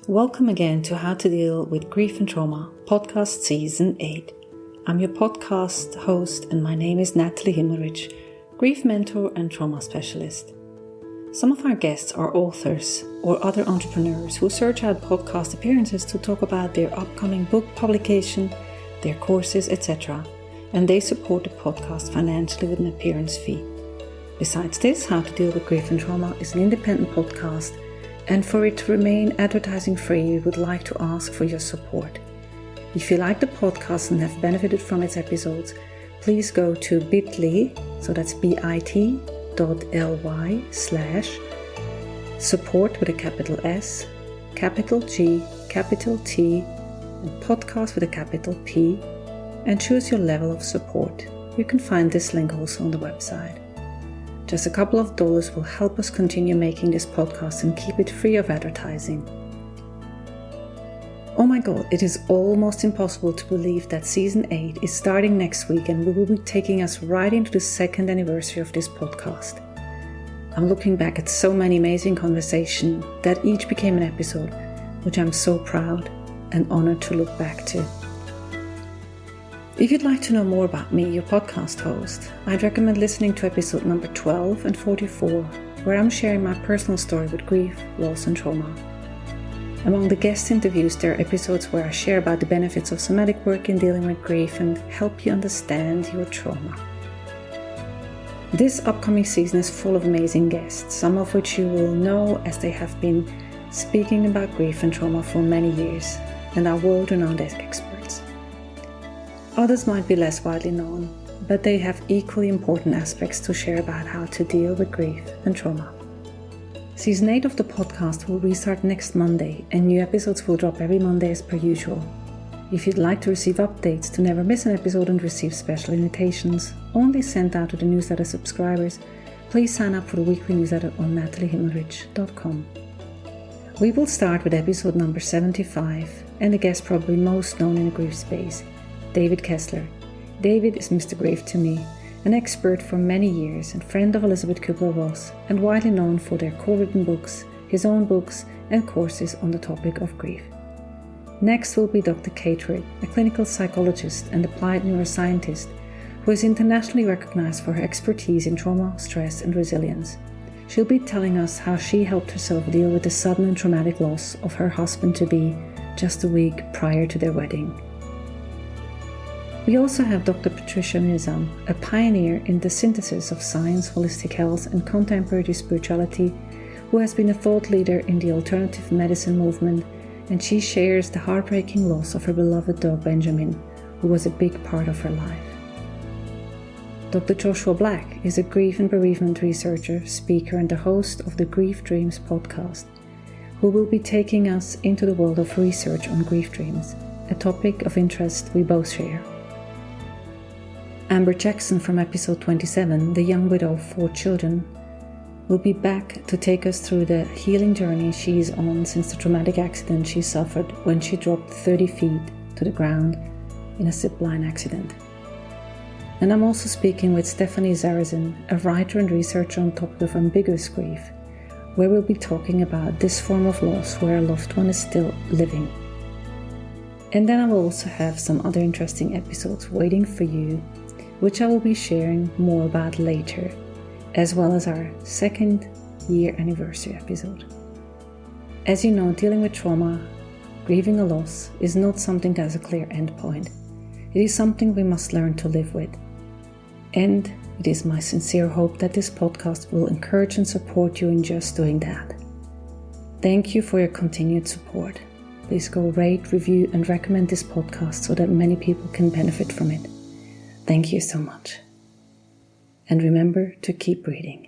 Welcome again to How to Deal with Grief and Trauma, podcast season 8. I'm your podcast host and my name is Nathalie Himmelrich, grief mentor and trauma specialist. Some of our guests are authors or other entrepreneurs who search out podcast appearances to talk about their upcoming book publication, their courses, etc. And they support the podcast financially with an appearance fee. Besides this, How to Deal with Grief and Trauma is an independent podcast, and for it to remain advertising free, we would like to ask for your support. If you like the podcast and have benefited from its episodes, please go to bit.ly, so that's bit.ly/support with a capital S, capital G, capital T, and podcast with a capital P, and choose your level of support. You can find this link also on the website. Just a couple of dollars will help us continue making this podcast and keep it free of advertising. Oh my god, it is almost impossible to believe that season 8 is starting next week and will be taking us right into the second anniversary of this podcast. I'm looking back at so many amazing conversations that each became an episode, which I'm so proud and honored to look back to. If you'd like to know more about me, your podcast host, I'd recommend listening to episode number 12 and 44, where I'm sharing my personal story with grief, loss and trauma. Among the guest interviews, there are episodes where I share about the benefits of somatic work in dealing with grief and help you understand your trauma. This upcoming season is full of amazing guests, some of which you will know as they have been speaking about grief and trauma for many years and are world-renowned experts. Others might be less widely known, but they have equally important aspects to share about how to deal with grief and trauma. Season 8 of the podcast will restart next Monday, and new episodes will drop every Monday as per usual. If you'd like to receive updates to never miss an episode and receive special invitations only sent out to the newsletter subscribers, please sign up for the weekly newsletter on nathaliehimmelrich.com. We will start with episode number 75 and the guest probably most known in the grief space, David Kessler. David is Mr. Grief to me, an expert for many years and friend of Elizabeth Kubler-Ross, and widely known for their co-written books, his own books, and courses on the topic of grief. Next will be Dr. Kate Ridd, a clinical psychologist and applied neuroscientist who is internationally recognized for her expertise in trauma, stress, and resilience. She'll be telling us how she helped herself deal with the sudden and traumatic loss of her husband-to-be just a week prior to their wedding. We also have Dr. Patricia Nizam, a pioneer in the synthesis of science, holistic health, and contemporary spirituality, who has been a thought leader in the alternative medicine movement, and she shares the heartbreaking loss of her beloved dog Benjamin, who was a big part of her life. Dr. Joshua Black is a grief and bereavement researcher, speaker, and the host of the Grief Dreams podcast, who will be taking us into the world of research on grief dreams, a topic of interest we both share. Amber Jackson from episode 27, the young widow of 4 children, will be back to take us through the healing journey she is on since the traumatic accident she suffered when she dropped 30 feet to the ground in a zipline accident. And I'm also speaking with Stephanie Zarazin, a writer and researcher on topic of ambiguous grief, where we'll be talking about this form of loss where a loved one is still living. And then I will also have some other interesting episodes waiting for you, which I will be sharing more about later, as well as our 2nd year anniversary episode. As you know, dealing with trauma, grieving a loss, is not something that has a clear endpoint. It is something we must learn to live with. And it is my sincere hope that this podcast will encourage and support you in just doing that. Thank you for your continued support. Please go rate, review, and recommend this podcast so that many people can benefit from it. Thank you so much. And remember to keep breathing.